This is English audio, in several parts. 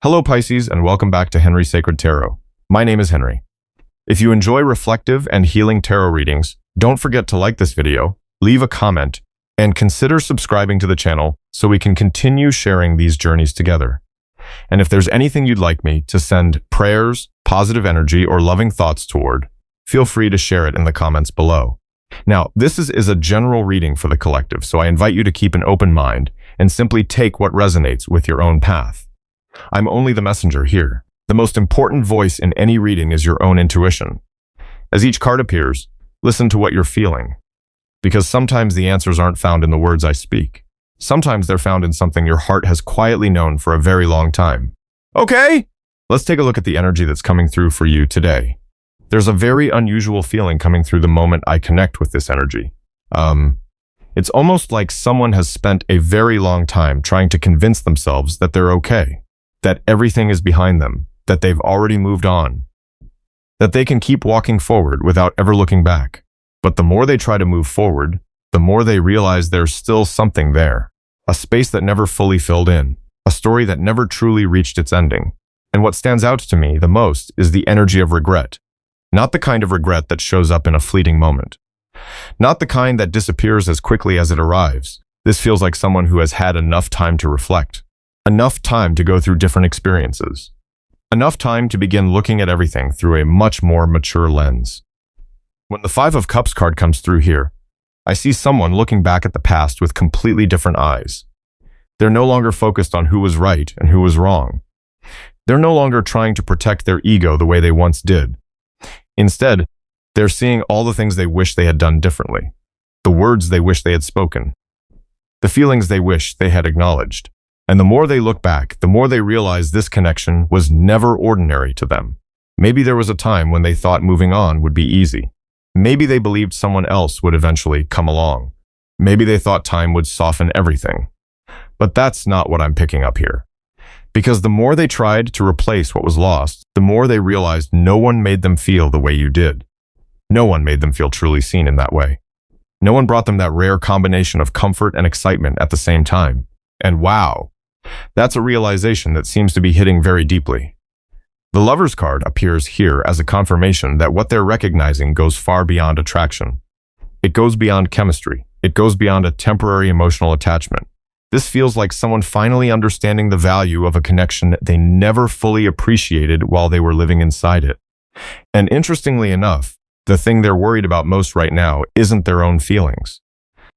Hello Pisces, and welcome back to Henry Sacred Tarot. My name is Henry. If you enjoy reflective and healing tarot readings, don't forget to like this video, leave a comment, and consider subscribing to the channel so we can continue sharing these journeys together. And if there's anything you'd like me to send prayers, positive energy, or loving thoughts toward, feel free to share it in the comments below. Now, this is a general reading for the collective, so I invite you to keep an open mind and simply take what resonates with your own path. I'm only the messenger here. The most important voice in any reading is your own intuition. As each card appears, listen to what you're feeling. Because sometimes the answers aren't found in the words I speak. Sometimes they're found in something your heart has quietly known for a very long time. Okay, let's take a look at the energy that's coming through for you today. There's a very unusual feeling coming through the moment I connect with this energy. It's almost like someone has spent a very long time trying to convince themselves that they're okay, that everything is behind them, that they've already moved on, that they can keep walking forward without ever looking back. But the more they try to move forward, the more they realize there's still something there, a space that never fully filled in, a story that never truly reached its ending. And what stands out to me the most is the energy of regret. Not the kind of regret that shows up in a fleeting moment. Not the kind that disappears as quickly as it arrives. This feels like someone who has had enough time to reflect. Enough time to go through different experiences. Enough time to begin looking at everything through a much more mature lens. When the Five of Cups card comes through here, I see someone looking back at the past with completely different eyes. They're no longer focused on who was right and who was wrong. They're no longer trying to protect their ego the way they once did. Instead, they're seeing all the things they wish they had done differently, the words they wish they had spoken, the feelings they wish they had acknowledged. And the more they look back, the more they realize this connection was never ordinary to them. Maybe there was a time when they thought moving on would be easy. Maybe they believed someone else would eventually come along. Maybe they thought time would soften everything. But that's not what I'm picking up here. Because the more they tried to replace what was lost, the more they realized no one made them feel the way you did. No one made them feel truly seen in that way. No one brought them that rare combination of comfort and excitement at the same time. And wow, that's a realization that seems to be hitting very deeply. The Lover's card appears here as a confirmation that what they're recognizing goes far beyond attraction. It goes beyond chemistry. It goes beyond a temporary emotional attachment. This feels like someone finally understanding the value of a connection they never fully appreciated while they were living inside it. And interestingly enough, the thing they're worried about most right now isn't their own feelings.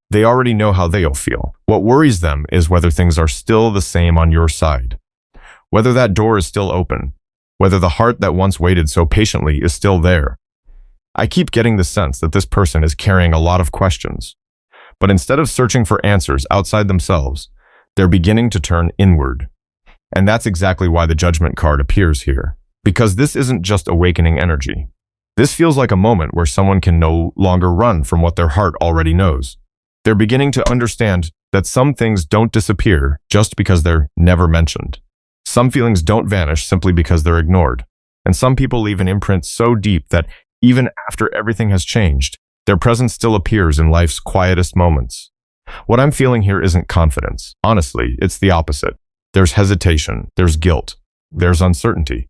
They already know how they'll feel. What worries them is whether things are still the same on your side. Whether that door is still open. Whether the heart that once waited so patiently is still there. I keep getting the sense that this person is carrying a lot of questions. But instead of searching for answers outside themselves, they're beginning to turn inward. And that's exactly why the Judgment card appears here. Because this isn't just awakening energy. This feels like a moment where someone can no longer run from what their heart already knows. They're beginning to understand that some things don't disappear just because they're never mentioned. Some feelings don't vanish simply because they're ignored. And some people leave an imprint so deep that even after everything has changed, their presence still appears in life's quietest moments. What I'm feeling here isn't confidence. Honestly, it's the opposite. There's hesitation, there's guilt, there's uncertainty,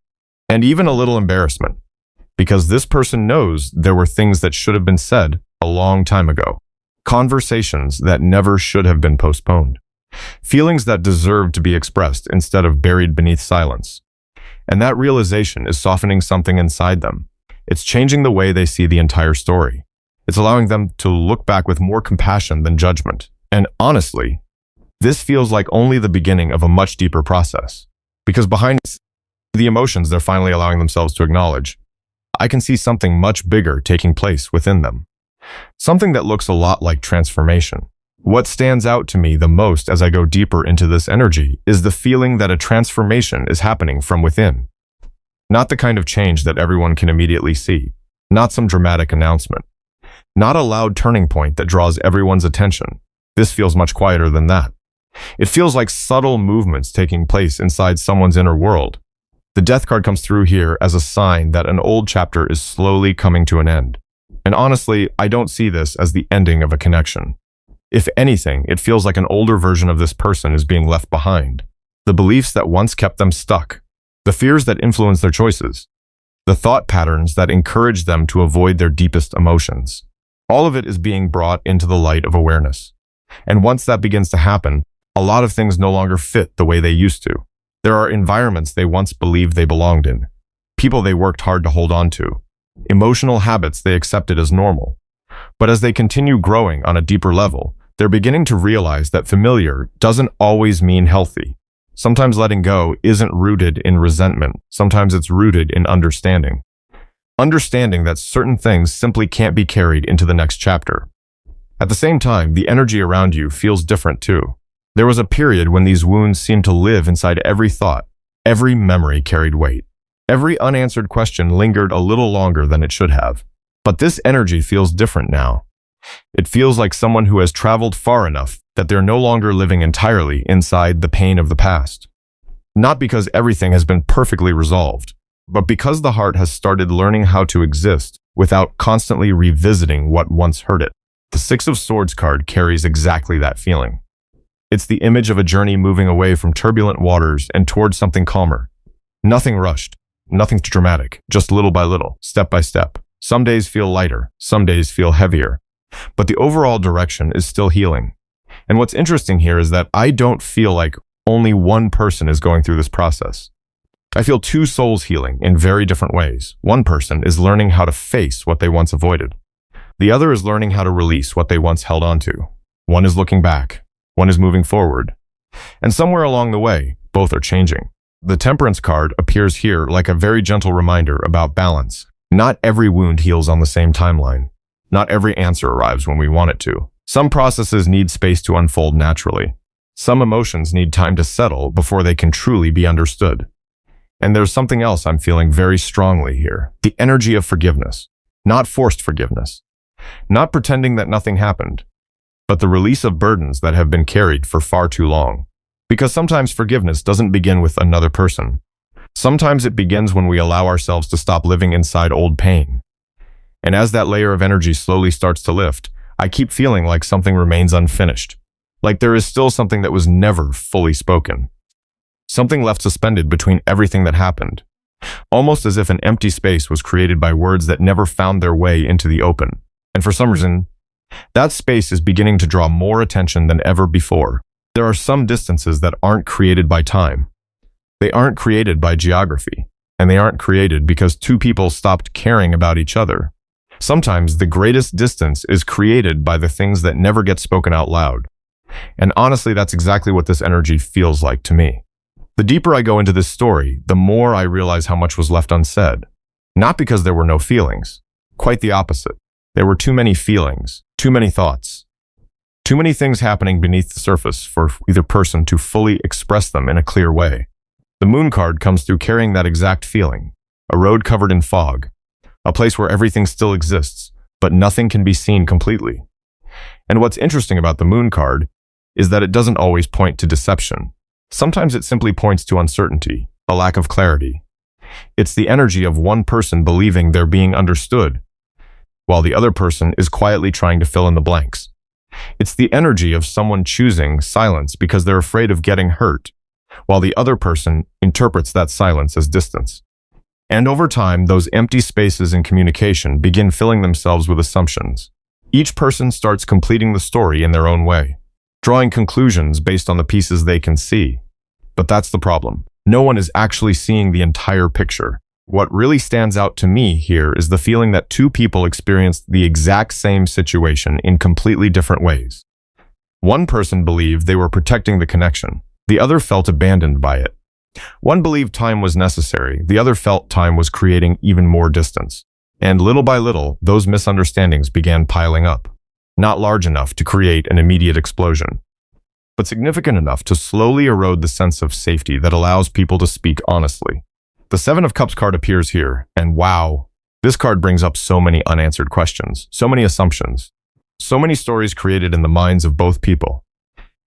and even a little embarrassment. Because this person knows there were things that should have been said a long time ago. Conversations that never should have been postponed. Feelings that deserve to be expressed instead of buried beneath silence. And that realization is softening something inside them. It's changing the way they see the entire story. It's allowing them to look back with more compassion than judgment. And honestly, this feels like only the beginning of a much deeper process. Because behind the emotions they're finally allowing themselves to acknowledge, I can see something much bigger taking place within them. Something that looks a lot like transformation. What stands out to me the most as I go deeper into this energy is the feeling that a transformation is happening from within. Not the kind of change that everyone can immediately see. Not some dramatic announcement. Not a loud turning point that draws everyone's attention. This feels much quieter than that. It feels like subtle movements taking place inside someone's inner world. The Death card comes through here as a sign that an old chapter is slowly coming to an end. And honestly, I don't see this as the ending of a connection. If anything, it feels like an older version of this person is being left behind. the beliefs that once kept them stuck, the fears that influence their choices, the thought patterns that encourage them to avoid their deepest emotions. All of it is being brought into the light of awareness. And once that begins to happen, a lot of things no longer fit the way they used to. There are environments they once believed they belonged in, people they worked hard to hold on to, emotional habits they accepted as normal. But as they continue growing on a deeper level, they're beginning to realize that familiar doesn't always mean healthy. Sometimes letting go isn't rooted in resentment. Sometimes it's rooted in understanding. Understanding that certain things simply can't be carried into the next chapter. At the same time, the energy around you feels different too. There was a period when these wounds seemed to live inside every thought. Every memory carried weight. Every unanswered question lingered a little longer than it should have. But this energy feels different now. It feels like someone who has traveled far enough that they're no longer living entirely inside the pain of the past. Not because everything has been perfectly resolved, but because the heart has started learning how to exist without constantly revisiting what once hurt it. The Six of Swords card carries exactly that feeling. It's the image of a journey moving away from turbulent waters and towards something calmer. Nothing rushed, nothing dramatic, just little by little, step by step. Some days feel lighter, some days feel heavier, but the overall direction is still healing. And what's interesting here is that I don't feel like only one person is going through this process. I feel two souls healing in very different ways. One person is learning how to face what they once avoided. The other is learning how to release what they once held on to. One is looking back, one is moving forward. And somewhere along the way, both are changing. The Temperance card appears here like a very gentle reminder about balance. Not every wound heals on the same timeline. Not every answer arrives when we want it to. Some processes need space to unfold naturally. Some emotions need time to settle before they can truly be understood. And there's something else I'm feeling very strongly here. The energy of forgiveness. Not forced forgiveness. Not pretending that nothing happened, but the release of burdens that have been carried for far too long. Because sometimes forgiveness doesn't begin with another person. Sometimes it begins when we allow ourselves to stop living inside old pain. And as that layer of energy slowly starts to lift, I keep feeling like something remains unfinished. Like there is still something that was never fully spoken. Something left suspended between everything that happened. Almost as if an empty space was created by words that never found their way into the open. And for some reason, that space is beginning to draw more attention than ever before. There are some distances that aren't created by time. They aren't created by geography. And they aren't created because two people stopped caring about each other. Sometimes the greatest distance is created by the things that never get spoken out loud. And honestly, that's exactly what this energy feels like to me. The deeper I go into this story, the more I realize how much was left unsaid. Not because there were no feelings. Quite the opposite. There were too many feelings, too many thoughts, too many things happening beneath the surface for either person to fully express them in a clear way. The Moon card comes through carrying that exact feeling. A road covered in fog. A place where everything still exists, but nothing can be seen completely. And what's interesting about the Moon card is that it doesn't always point to deception. Sometimes it simply points to uncertainty, a lack of clarity. It's the energy of one person believing they're being understood, while the other person is quietly trying to fill in the blanks. It's the energy of someone choosing silence because they're afraid of getting hurt, while the other person interprets that silence as distance. And over time, those empty spaces in communication begin filling themselves with assumptions. Each person starts completing the story in their own way, drawing conclusions based on the pieces they can see. But that's the problem. No one is actually seeing the entire picture. What really stands out to me here is the feeling that two people experienced the exact same situation in completely different ways. One person believed they were protecting the connection. The other felt abandoned by it. One believed time was necessary. The other felt time was creating even more distance. And little by little, those misunderstandings began piling up. Not large enough to create an immediate explosion, but significant enough to slowly erode the sense of safety that allows people to speak honestly. The Seven of Cups card appears here, and wow, this card brings up so many unanswered questions, so many assumptions, so many stories created in the minds of both people.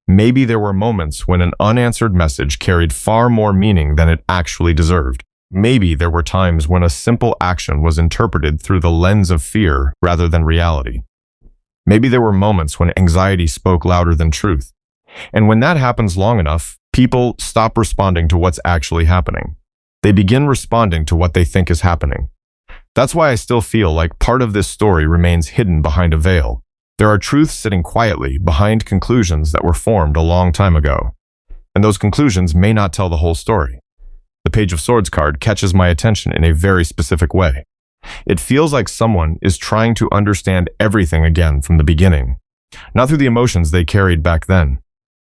Maybe there were moments when an unanswered message carried far more meaning than it actually deserved. Maybe there were times when a simple action was interpreted through the lens of fear rather than reality. Maybe there were moments when anxiety spoke louder than truth. And when that happens long enough, People stop responding to what's actually happening. They begin responding to what they think is happening. That's why I still feel like part of this story remains hidden behind a veil. There are truths sitting quietly behind conclusions that were formed a long time ago. And those conclusions may not tell the whole story. The Page of Swords card catches my attention in a very specific way. It feels like someone is trying to understand everything again from the beginning. Not through the emotions they carried back then.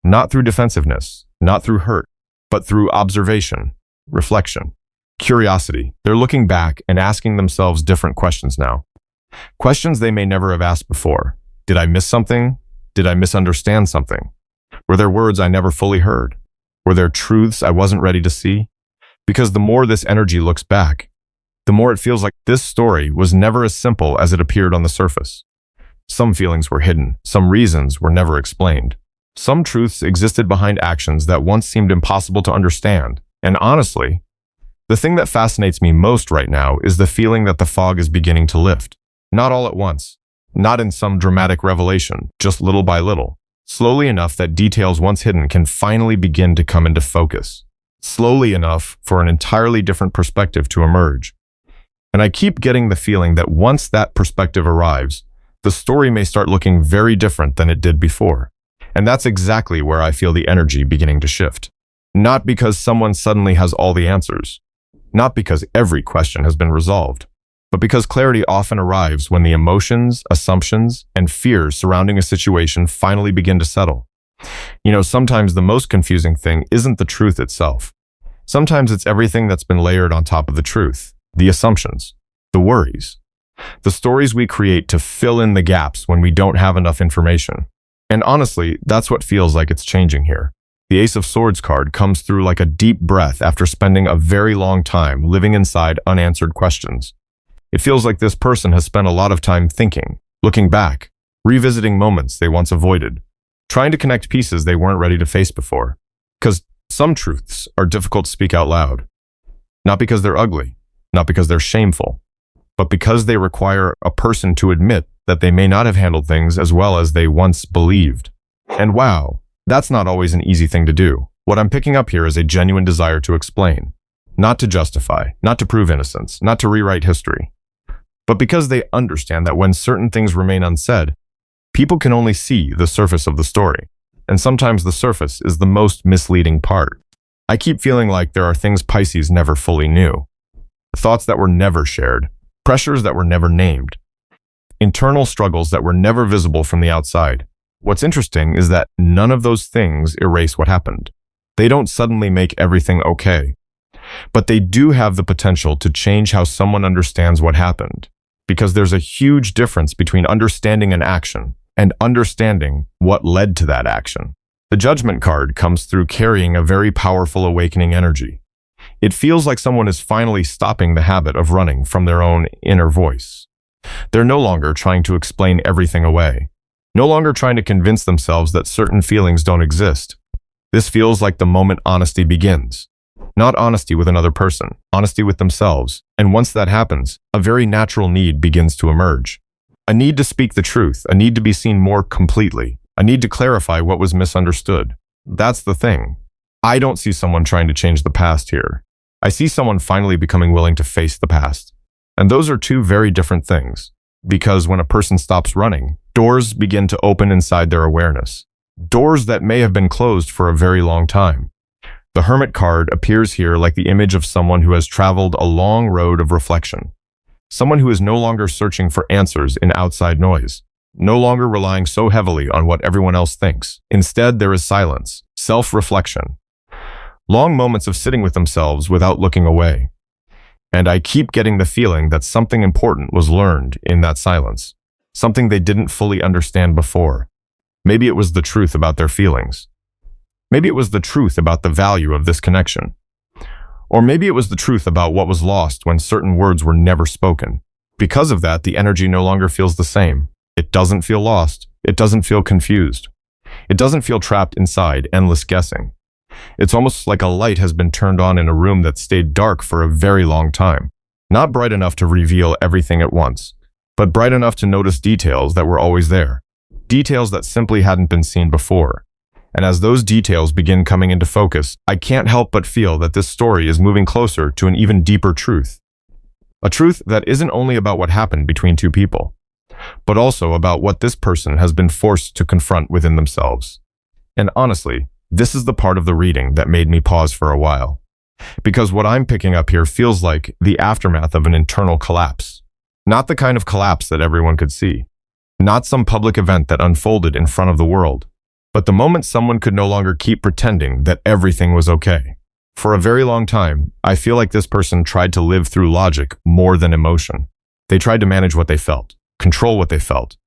Not through defensiveness. Not through hurt. But through observation, reflection, curiosity. They're looking back and asking themselves different questions now. Questions they may never have asked before. Did I miss something? Did I misunderstand something? Were there words I never fully heard? Were there truths I wasn't ready to see? Because the more this energy looks back, the more it feels like this story was never as simple as it appeared on the surface. Some feelings were hidden. Some reasons were never explained. Some truths existed behind actions that once seemed impossible to understand. And honestly, the thing that fascinates me most right now is the feeling that the fog is beginning to lift. Not all at once. Not in some dramatic revelation, just little by little. Slowly enough that details once hidden can finally begin to come into focus. Slowly enough for an entirely different perspective to emerge. And I keep getting the feeling that once that perspective arrives, the story may start looking very different than it did before. And that's exactly where I feel the energy beginning to shift. Not because someone suddenly has all the answers. Not because every question has been resolved. But because clarity often arrives when the emotions, assumptions, and fears surrounding a situation finally begin to settle. Sometimes the most confusing thing isn't the truth itself. Sometimes it's everything that's been layered on top of the truth. The assumptions, the worries, the stories we create to fill in the gaps when we don't have enough information. And honestly, that's what feels like it's changing here. The Ace of Swords card comes through like a deep breath after spending a very long time living inside unanswered questions. It feels like this person has spent a lot of time thinking, looking back, revisiting moments they once avoided, trying to connect pieces they weren't ready to face before. Because some truths are difficult to speak out loud. Not because they're ugly, not because they're shameful, but because they require a person to admit that they may not have handled things as well as they once believed. And wow, that's not always an easy thing to do. What I'm picking up here is a genuine desire to explain. Not to justify, not to prove innocence, not to rewrite history. But because they understand that when certain things remain unsaid, people can only see the surface of the story. And sometimes the surface is the most misleading part. I keep feeling like there are things Pisces never fully knew. Thoughts that were never shared. Pressures that were never named. Internal struggles that were never visible from the outside. What's interesting is that none of those things erase what happened. They don't suddenly make everything okay. But they do have the potential to change how someone understands what happened. Because there's a huge difference between understanding an action and understanding what led to that action. The Judgment card comes through carrying a very powerful awakening energy. It feels like someone is finally stopping the habit of running from their own inner voice. They're no longer trying to explain everything away. No longer trying to convince themselves that certain feelings don't exist. This feels like the moment honesty begins. Not honesty with another person, honesty with themselves. And once that happens, a very natural need begins to emerge. A need to speak the truth, a need to be seen more completely, a need to clarify what was misunderstood. That's the thing. I don't see someone trying to change the past here. I see someone finally becoming willing to face the past. And those are two very different things. Because when a person stops running, doors begin to open inside their awareness. Doors that may have been closed for a very long time. The Hermit card appears here like the image of someone who has traveled a long road of reflection. Someone who is no longer searching for answers in outside noise. No longer relying so heavily on what everyone else thinks. Instead, there is silence, self-reflection. Long moments of sitting with themselves without looking away. And I keep getting the feeling that something important was learned in that silence. Something they didn't fully understand before. Maybe it was the truth about their feelings. Maybe it was the truth about the value of this connection. Or maybe it was the truth about what was lost when certain words were never spoken. Because of that, the energy no longer feels the same. It doesn't feel lost. It doesn't feel confused. It doesn't feel trapped inside endless guessing. It's almost like a light has been turned on in a room that stayed dark for a very long time. Not bright enough to reveal everything at once, but bright enough to notice details that were always there. Details that simply hadn't been seen before. And as those details begin coming into focus, I can't help but feel that this story is moving closer to an even deeper truth. A truth that isn't only about what happened between two people, but also about what this person has been forced to confront within themselves. And honestly, this is the part of the reading that made me pause for a while. Because what I'm picking up here feels like the aftermath of an internal collapse. Not the kind of collapse that everyone could see. Not some public event that unfolded in front of the world. But the moment someone could no longer keep pretending that everything was okay. For a very long time, I feel like this person tried to live through logic more than emotion. They tried to manage what they felt, control what they felt,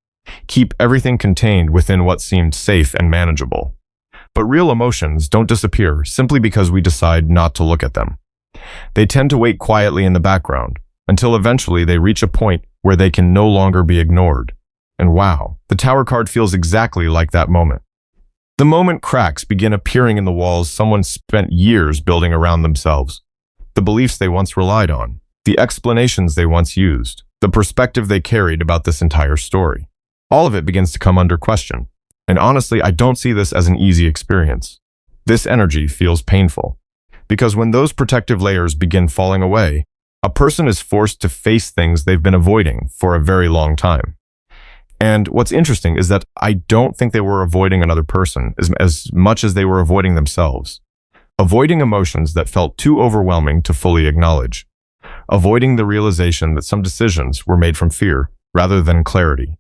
keep everything contained within what seemed safe and manageable. But real emotions don't disappear simply because we decide not to look at them. They tend to wait quietly in the background until eventually they reach a point where they can no longer be ignored. And wow, the Tower card feels exactly like that moment. The moment cracks begin appearing in the walls someone spent years building around themselves. The beliefs they once relied on, the explanations they once used, the perspective they carried about this entire story. All of it begins to come under question. And honestly, I don't see this as an easy experience. This energy feels painful. Because when those protective layers begin falling away, a person is forced to face things they've been avoiding for a very long time. And what's interesting is that I don't think they were avoiding another person as much as they were avoiding themselves. Avoiding emotions that felt too overwhelming to fully acknowledge. Avoiding the realization that some decisions were made from fear rather than clarity.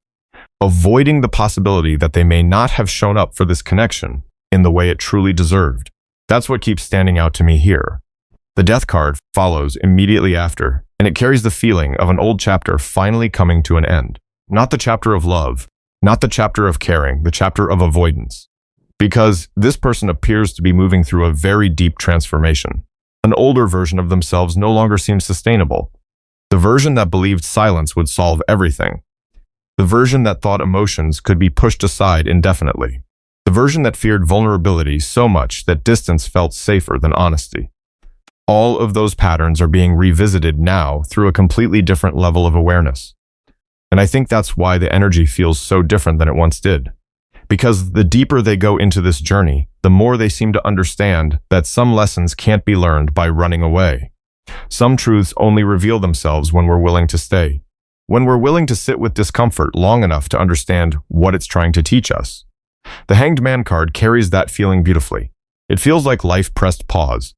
Avoiding the possibility that they may not have shown up for this connection in the way it truly deserved. That's what keeps standing out to me here. The Death card follows immediately after, and it carries the feeling of an old chapter finally coming to an end. Not the chapter of love, not the chapter of caring, the chapter of avoidance. Because this person appears to be moving through a very deep transformation. An older version of themselves no longer seems sustainable. The version that believed silence would solve everything. The version that thought emotions could be pushed aside indefinitely. The version that feared vulnerability so much that distance felt safer than honesty. All of those patterns are being revisited now through a completely different level of awareness. And I think that's why the energy feels so different than it once did. Because the deeper they go into this journey, the more they seem to understand that some lessons can't be learned by running away. Some truths only reveal themselves when we're willing to stay. When we're willing to sit with discomfort long enough to understand what it's trying to teach us. The Hanged Man card carries that feeling beautifully. It feels like life pressed pause.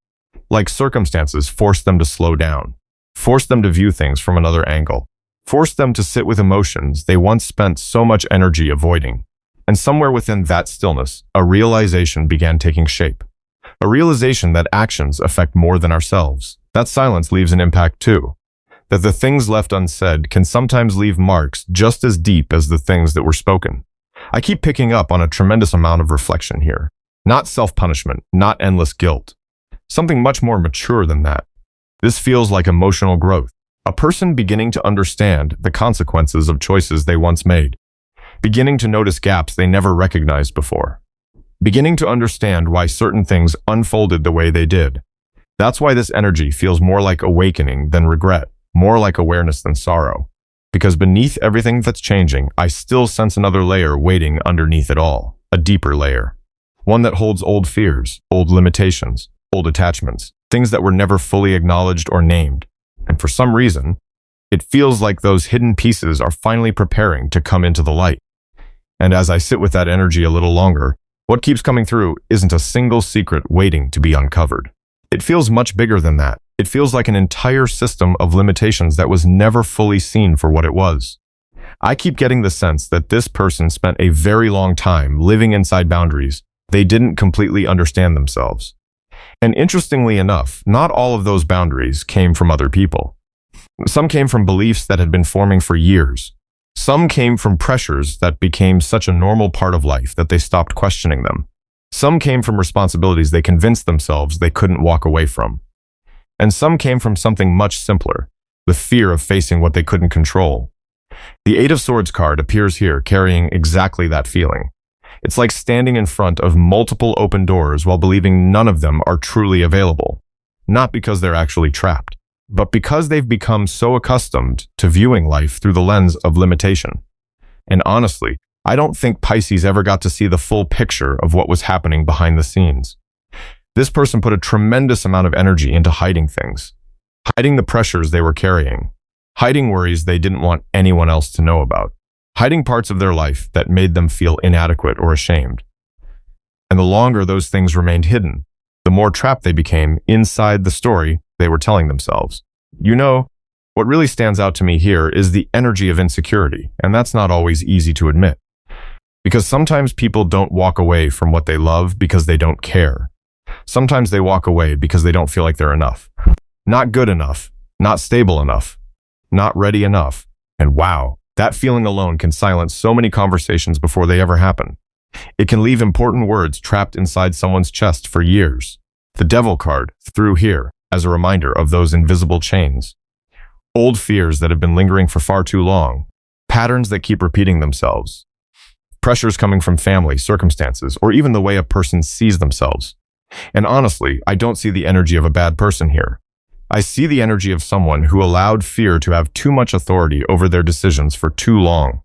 Like circumstances forced them to slow down. Forced them to view things from another angle. Forced them to sit with emotions they once spent so much energy avoiding. And somewhere within that stillness, a realization began taking shape. A realization that actions affect more than ourselves. That silence leaves an impact too. That the things left unsaid can sometimes leave marks just as deep as the things that were spoken. I keep picking up on a tremendous amount of reflection here. Not self-punishment, not endless guilt. Something much more mature than that. This feels like emotional growth. A person beginning to understand the consequences of choices they once made. Beginning to notice gaps they never recognized before. Beginning to understand why certain things unfolded the way they did. That's why this energy feels more like awakening than regret, more like awareness than sorrow. Because beneath everything that's changing, I still sense another layer waiting underneath it all. A deeper layer. One that holds old fears, old limitations, old attachments, things that were never fully acknowledged or named. And for some reason, it feels like those hidden pieces are finally preparing to come into the light. And as I sit with that energy a little longer, what keeps coming through isn't a single secret waiting to be uncovered. It feels much bigger than that. It feels like an entire system of limitations that was never fully seen for what it was. I keep getting the sense that this person spent a very long time living inside boundaries they didn't completely understand themselves. And interestingly enough, not all of those boundaries came from other people. Some came from beliefs that had been forming for years. Some came from pressures that became such a normal part of life that they stopped questioning them. Some came from responsibilities they convinced themselves they couldn't walk away from. And some came from something much simpler, the fear of facing what they couldn't control. The Eight of Swords card appears here carrying exactly that feeling. It's like standing in front of multiple open doors while believing none of them are truly available. Not because they're actually trapped, but because they've become so accustomed to viewing life through the lens of limitation. And honestly, I don't think Pisces ever got to see the full picture of what was happening behind the scenes. This person put a tremendous amount of energy into hiding things, hiding the pressures they were carrying, hiding worries they didn't want anyone else to know about, hiding parts of their life that made them feel inadequate or ashamed. And the longer those things remained hidden, the more trapped they became inside the story they were telling themselves. You know, what really stands out to me here is the energy of insecurity, and that's not always easy to admit. Because sometimes people don't walk away from what they love because they don't care. Sometimes they walk away because they don't feel like they're enough. Not good enough, not stable enough, not ready enough. And wow, that feeling alone can silence so many conversations before they ever happen. It can leave important words trapped inside someone's chest for years. The Devil card threw here as a reminder of those invisible chains. Old fears that have been lingering for far too long. Patterns that keep repeating themselves. Pressures coming from family, circumstances, or even the way a person sees themselves. And honestly, I don't see the energy of a bad person here. I see the energy of someone who allowed fear to have too much authority over their decisions for too long.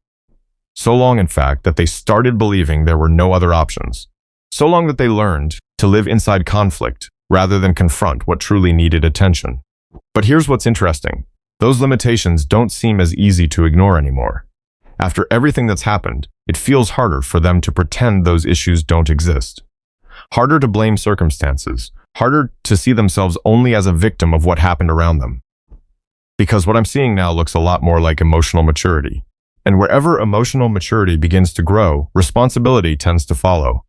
So long, in fact, that they started believing there were no other options. So long that they learned to live inside conflict rather than confront what truly needed attention. But here's what's interesting. Those limitations don't seem as easy to ignore anymore. After everything that's happened, it feels harder for them to pretend those issues don't exist. Harder to blame circumstances, harder to see themselves only as a victim of what happened around them. Because what I'm seeing now looks a lot more like emotional maturity. And wherever emotional maturity begins to grow, responsibility tends to follow.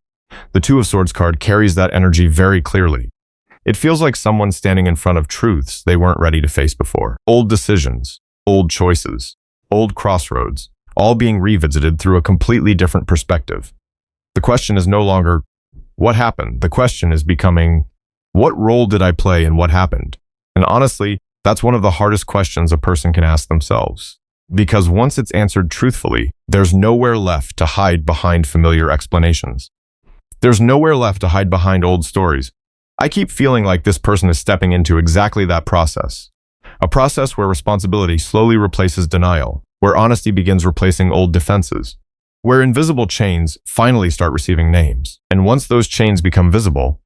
The Two of Swords card carries that energy very clearly. It feels like someone standing in front of truths they weren't ready to face before. Old decisions, old choices, old crossroads, all being revisited through a completely different perspective. The question is no longer, what happened? The question is becoming, what role did I play in what happened? And honestly, that's one of the hardest questions a person can ask themselves. Because once it's answered truthfully, there's nowhere left to hide behind familiar explanations. There's nowhere left to hide behind old stories. I keep feeling like this person is stepping into exactly that process. A process where responsibility slowly replaces denial, where honesty begins replacing old defenses, where invisible chains finally start receiving names. And once those chains become visible,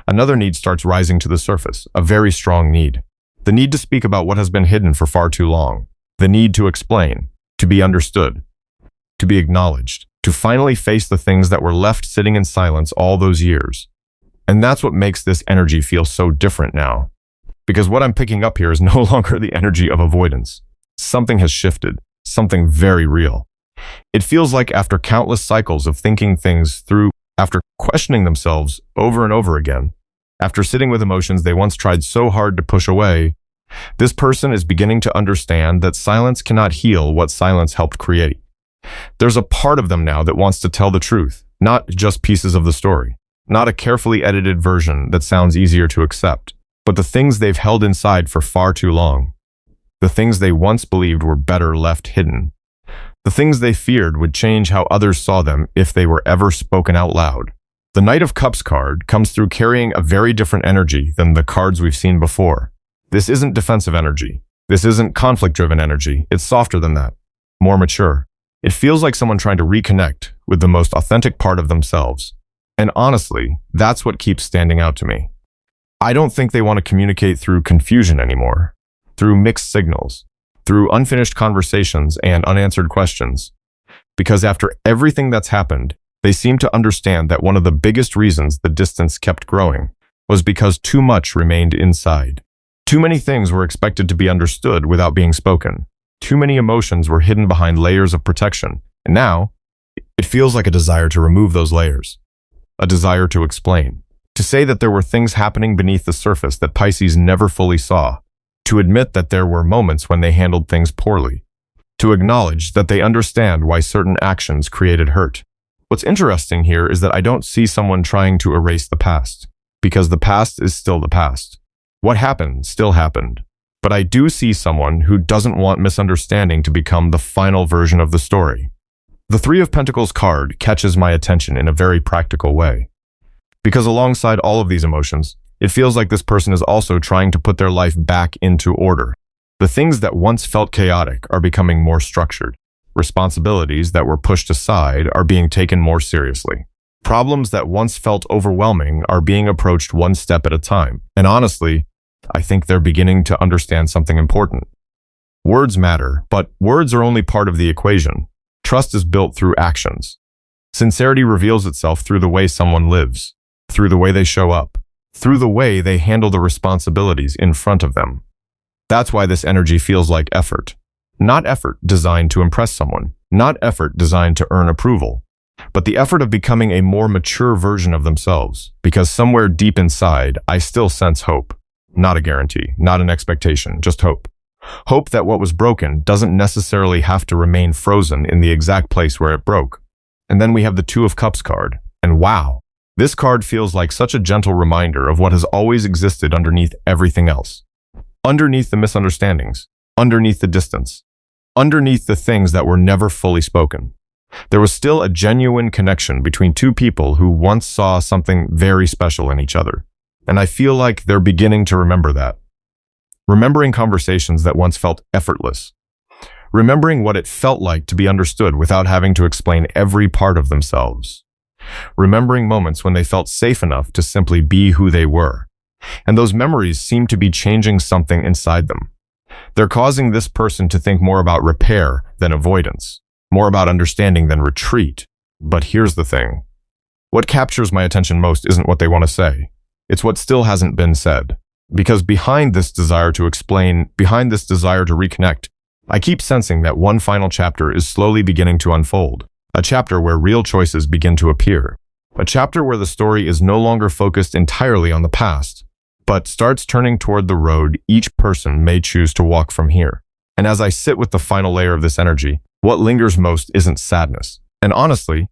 another need starts rising to the surface, a very strong need. The need to speak about what has been hidden for far too long. The need to explain, to be understood, to be acknowledged, to finally face the things that were left sitting in silence all those years. And that's what makes this energy feel so different now. Because what I'm picking up here is no longer the energy of avoidance. Something has shifted, something very real. It feels like after countless cycles of thinking things through, after questioning themselves over and over again, after sitting with emotions they once tried so hard to push away, this person is beginning to understand that silence cannot heal what silence helped create. There's a part of them now that wants to tell the truth, not just pieces of the story, not a carefully edited version that sounds easier to accept, but the things they've held inside for far too long. The things they once believed were better left hidden. The things they feared would change how others saw them if they were ever spoken out loud. The Knight of Cups card comes through carrying a very different energy than the cards we've seen before. This isn't defensive energy. This isn't conflict-driven energy. It's softer than that, more mature. It feels like someone trying to reconnect with the most authentic part of themselves. And honestly, that's what keeps standing out to me. I don't think they want to communicate through confusion anymore, through mixed signals, through unfinished conversations and unanswered questions. Because after everything that's happened, they seem to understand that one of the biggest reasons the distance kept growing was because too much remained inside. Too many things were expected to be understood without being spoken. Too many emotions were hidden behind layers of protection. And now, it feels like a desire to remove those layers. A desire to explain. To say that there were things happening beneath the surface that Pisces never fully saw. To admit that there were moments when they handled things poorly. To acknowledge that they understand why certain actions created hurt. What's interesting here is that I don't see someone trying to erase the past. Because the past is still the past. What happened still happened. But I do see someone who doesn't want misunderstanding to become the final version of the story. The Three of Pentacles card catches my attention in a very practical way. Because alongside all of these emotions, it feels like this person is also trying to put their life back into order. The things that once felt chaotic are becoming more structured. Responsibilities that were pushed aside are being taken more seriously. Problems that once felt overwhelming are being approached one step at a time. And honestly, I think they're beginning to understand something important. Words matter, but words are only part of the equation. Trust is built through actions. Sincerity reveals itself through the way someone lives, through the way they show up, through the way they handle the responsibilities in front of them. That's why this energy feels like effort. Not effort designed to impress someone, not effort designed to earn approval, but the effort of becoming a more mature version of themselves, because somewhere deep inside, I still sense hope. Not a guarantee, not an expectation, just hope. Hope that what was broken doesn't necessarily have to remain frozen in the exact place where it broke. And then we have the Two of Cups card, and wow, this card feels like such a gentle reminder of what has always existed underneath everything else. Underneath the misunderstandings, underneath the distance, underneath the things that were never fully spoken. There was still a genuine connection between two people who once saw something very special in each other. And I feel like they're beginning to remember that. Remembering conversations that once felt effortless. Remembering what it felt like to be understood without having to explain every part of themselves. Remembering moments when they felt safe enough to simply be who they were. And those memories seem to be changing something inside them. They're causing this person to think more about repair than avoidance, more about understanding than retreat. But here's the thing. What captures my attention most isn't what they want to say. It's what still hasn't been said. Because behind this desire to explain, behind this desire to reconnect, I keep sensing that one final chapter is slowly beginning to unfold. A chapter where real choices begin to appear. A chapter where the story is no longer focused entirely on the past, but starts turning toward the road each person may choose to walk from here. And as I sit with the final layer of this energy, what lingers most isn't sadness. And honestly,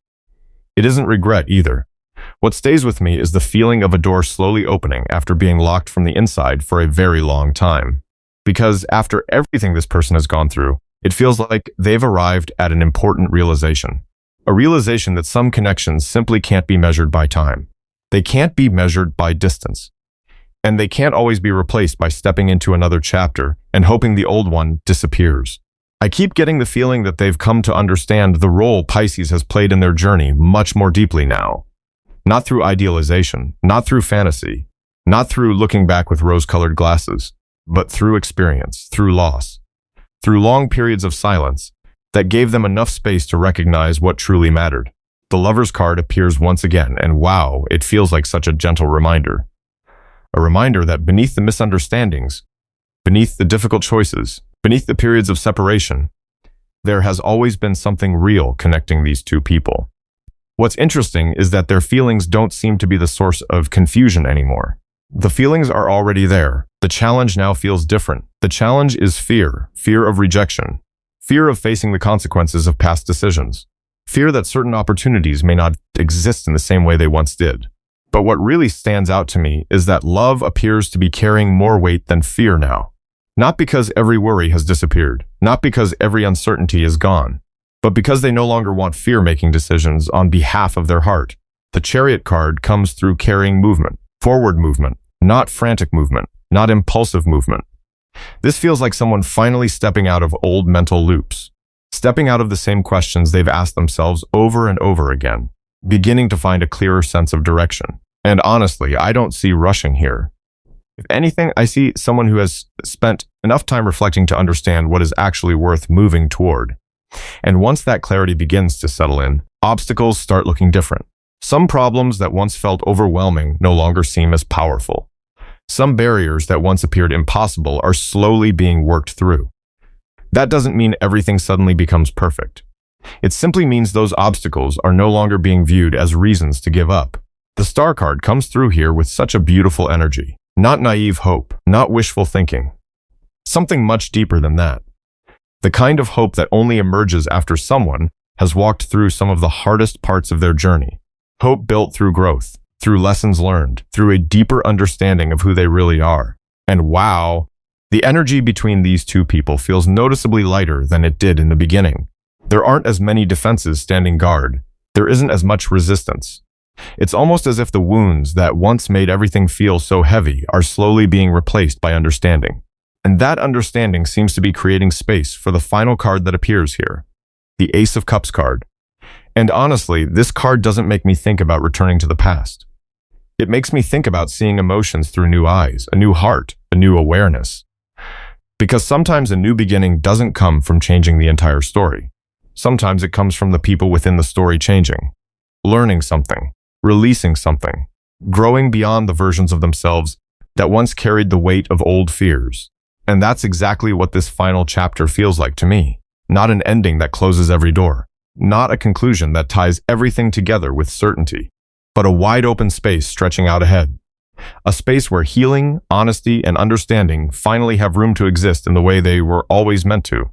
it isn't regret either. What stays with me is the feeling of a door slowly opening after being locked from the inside for a very long time. Because after everything this person has gone through, it feels like they've arrived at an important realization. A realization that some connections simply can't be measured by time. They can't be measured by distance. And they can't always be replaced by stepping into another chapter and hoping the old one disappears. I keep getting the feeling that they've come to understand the role Pisces has played in their journey much more deeply now. Not through idealization, not through fantasy, not through looking back with rose-colored glasses, but through experience, through loss, through long periods of silence that gave them enough space to recognize what truly mattered. The Lover's card appears once again, and wow, it feels like such a gentle reminder. A reminder that beneath the misunderstandings, beneath the difficult choices, beneath the periods of separation, there has always been something real connecting these two people. What's interesting is that their feelings don't seem to be the source of confusion anymore. The feelings are already there. The challenge now feels different. The challenge is fear, fear of rejection, fear of facing the consequences of past decisions, fear that certain opportunities may not exist in the same way they once did. But what really stands out to me is that love appears to be carrying more weight than fear now. Not because every worry has disappeared, not because every uncertainty is gone, but because they no longer want fear making decisions on behalf of their heart. The Chariot card comes through carrying movement, forward movement, not frantic movement, not impulsive movement. This feels like someone finally stepping out of old mental loops, stepping out of the same questions they've asked themselves over and over again, beginning to find a clearer sense of direction. And honestly, I don't see rushing here. If anything, I see someone who has spent enough time reflecting to understand what is actually worth moving toward. And once that clarity begins to settle in, obstacles start looking different. Some problems that once felt overwhelming no longer seem as powerful. Some barriers that once appeared impossible are slowly being worked through. That doesn't mean everything suddenly becomes perfect. It simply means those obstacles are no longer being viewed as reasons to give up. The Star card comes through here with such a beautiful energy. Not naive hope, not wishful thinking. Something much deeper than that. The kind of hope that only emerges after someone has walked through some of the hardest parts of their journey. Hope built through growth, through lessons learned, through a deeper understanding of who they really are. And wow, the energy between these two people feels noticeably lighter than it did in the beginning. There aren't as many defenses standing guard. There isn't as much resistance. It's almost as if the wounds that once made everything feel so heavy are slowly being replaced by understanding. And that understanding seems to be creating space for the final card that appears here. the Ace of Cups card. And honestly, this card doesn't make me think about returning to the past. It makes me think about seeing emotions through new eyes, a new heart, a new awareness. Because sometimes a new beginning doesn't come from changing the entire story. Sometimes it comes from the people within the story changing, learning something, releasing something, growing beyond the versions of themselves that once carried the weight of old fears. And that's exactly what this final chapter feels like to me. Not an ending that closes every door, not a conclusion that ties everything together with certainty, but a wide open space stretching out ahead. A space where healing, honesty, and understanding finally have room to exist in the way they were always meant to.